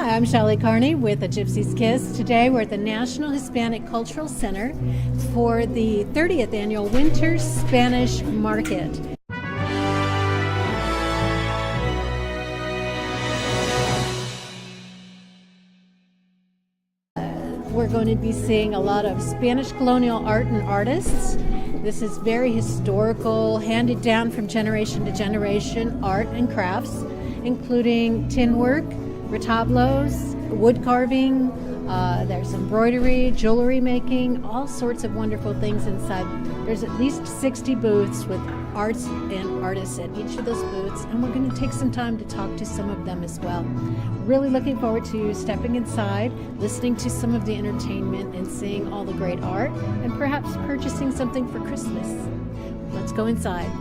Hi, I'm Shelley Carney with A Gypsy's Kiss. Today we're at the National Hispanic Cultural Center for the 30th Annual Winter Spanish Market. We're going to be seeing a lot of Spanish colonial art and artists. This is very historical, handed down from generation to generation art and crafts, including tin work, retablos, wood carving, there's embroidery, jewelry making, all sorts of wonderful things inside. There's at least 60 booths with arts and artists at each of those booths, and we're going to take some time to talk to some of them as well. Really looking forward to stepping inside, listening to some of the entertainment, and seeing all the great art, and perhaps purchasing something for Christmas. Let's go inside.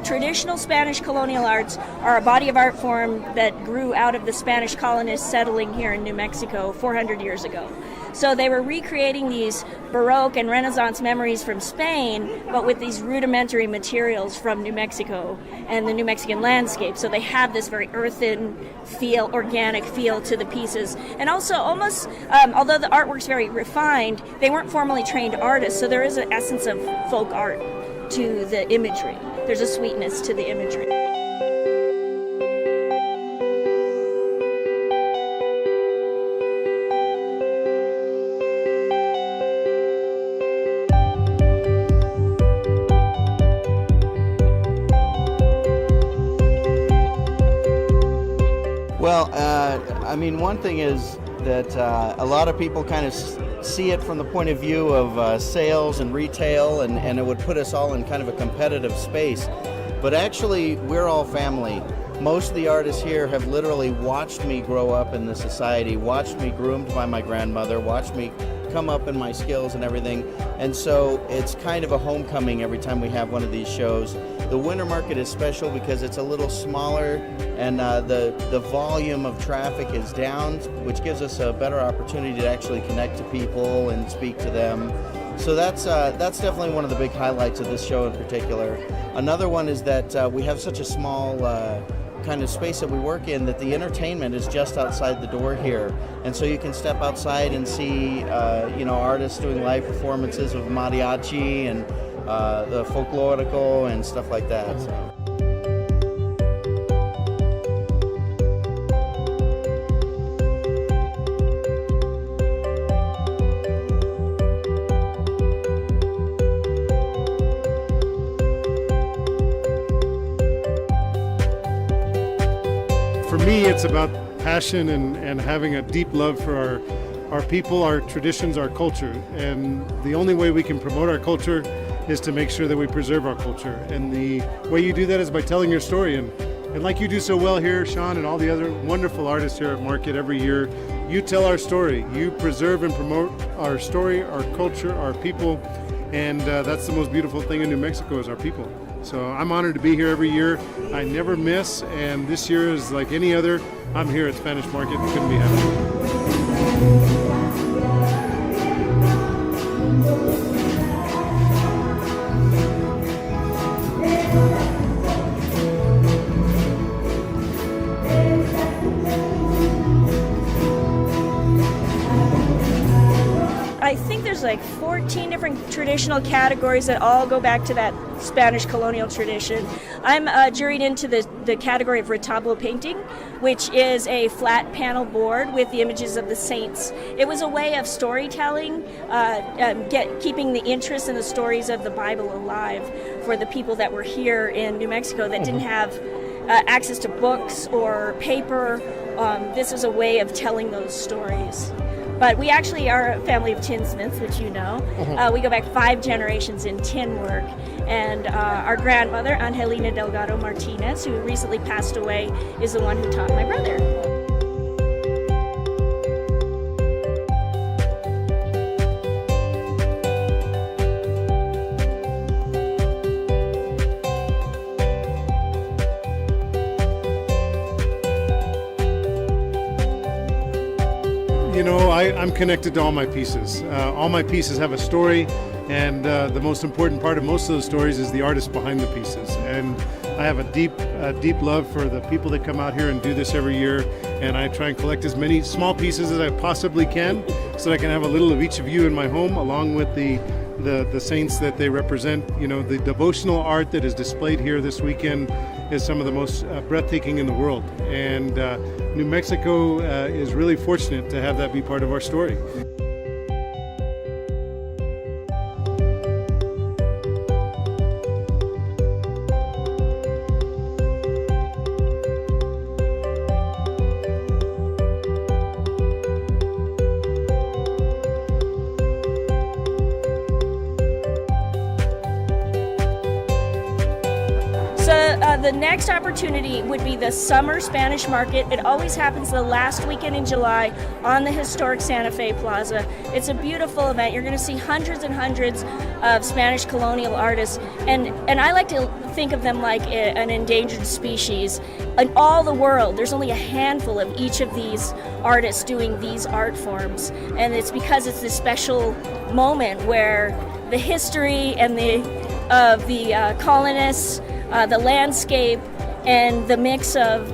Traditional Spanish colonial arts are a body of art form that grew out of the Spanish colonists settling here in New Mexico 400 years ago. So they were recreating these Baroque and Renaissance memories from Spain, but with these rudimentary materials from New Mexico and the New Mexican landscape. So they have this very earthen feel, organic feel to the pieces. And also almost, although the artwork's very refined, they weren't formally trained artists, so there is an essence of folk art to the imagery. There's a sweetness to the imagery. Well, I mean, one thing is that a lot of people kind of see it from the point of view of sales and retail, and it would put us all in kind of a competitive space. But actually, we're all family. Most of the artists here have literally watched me grow up in the society, watched me groomed by my grandmother, watched me come up in my skills and everything. And so it's kind of a homecoming every time we have one of these shows. The winter market is special because it's a little smaller, and the volume of traffic is down, which gives us a better opportunity to actually connect to people and speak to them. So that's definitely one of the big highlights of this show in particular. Another one is that we have such a small kind of space that we work in that the entertainment is just outside the door here, and so you can step outside and see artists doing live performances of mariachi and the folklorico and stuff like that. So. For me, it's about passion and having a deep love for our people, our traditions, our culture. And the only way we can promote our culture is to make sure that we preserve our culture. And the way you do that is by telling your story. And like you do so well here, Sean, and all the other wonderful artists here at Market every year, you tell our story. You preserve and promote our story, our culture, our people. And that's the most beautiful thing in New Mexico is our people. So I'm honored to be here every year. I never miss, and this year is like any other. I'm here at Spanish Market and couldn't be happier. I think there's like 14 different traditional categories that all go back to that Spanish colonial tradition. I'm juried into the category of retablo painting, which is a flat panel board with the images of the saints. It was a way of storytelling, keeping the interest in the stories of the Bible alive for the people that were here in New Mexico that didn't have access to books or paper. This was a way of telling those stories. But we actually are a family of tinsmiths, which you know. We go back 5 generations in tin work. And our grandmother, Angelina Delgado Martinez, who recently passed away, is the one who taught my brother. I'm connected to all my pieces. All my pieces have a story, and the most important part of most of those stories is the artist behind the pieces. And I have a deep love for the people that come out here and do this every year, and I try and collect as many small pieces as I possibly can so that I can have a little of each of you in my home, along with the saints that they represent. The devotional art that is displayed here this weekend is some of the most breathtaking in the world, and New Mexico is really fortunate to have that be part of our story. The next opportunity would be the Summer Spanish Market. It always happens the last weekend in July on the historic Santa Fe Plaza. It's a beautiful event. You're going to see hundreds and hundreds of Spanish colonial artists, and I like to think of them like an endangered species. In all the world, there's only a handful of each of these artists doing these art forms, and it's because it's this special moment where the history and of the colonists, the landscape, and the mix of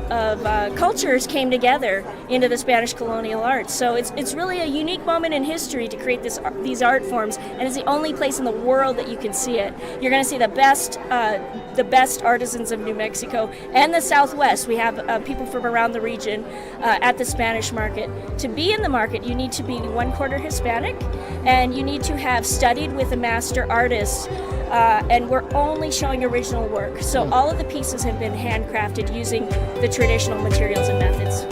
cultures came together into the Spanish colonial arts. So it's really a unique moment in history to create these art forms, and it's the only place in the world that you can see it. You're going to see the best artisans of New Mexico and the Southwest. We have people from around the region at the Spanish market. To be in the market, you need to be 1/4 Hispanic, and you need to have studied with a master artist. And we're only showing original work. So all of the pieces have been handcrafted using the traditional materials and methods.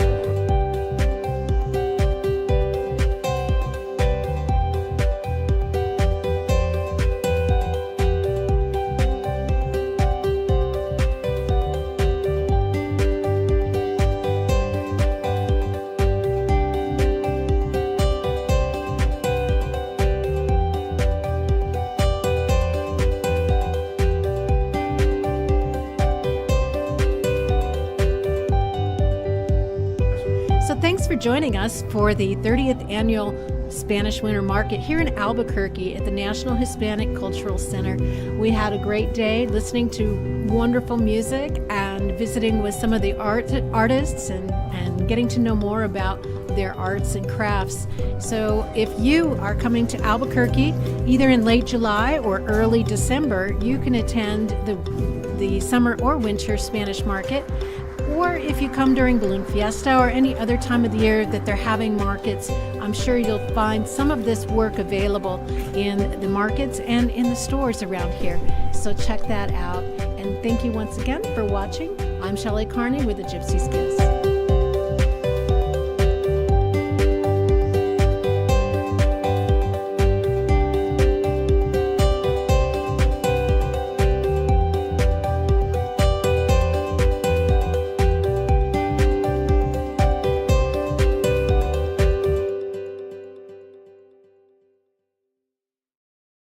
So thanks for joining us for the 30th Annual Spanish Winter Market here in Albuquerque at the National Hispanic Cultural Center. We had a great day listening to wonderful music and visiting with some of the artists and getting to know more about their arts and crafts. So if you are coming to Albuquerque either in late July or early December, you can attend the summer or winter Spanish market. Or if you come during Balloon Fiesta or any other time of the year that they're having markets, I'm sure you'll find some of this work available in the markets and in the stores around here. So check that out. And thank you once again for watching. I'm Shelley Carney with the Gypsy's Kiss.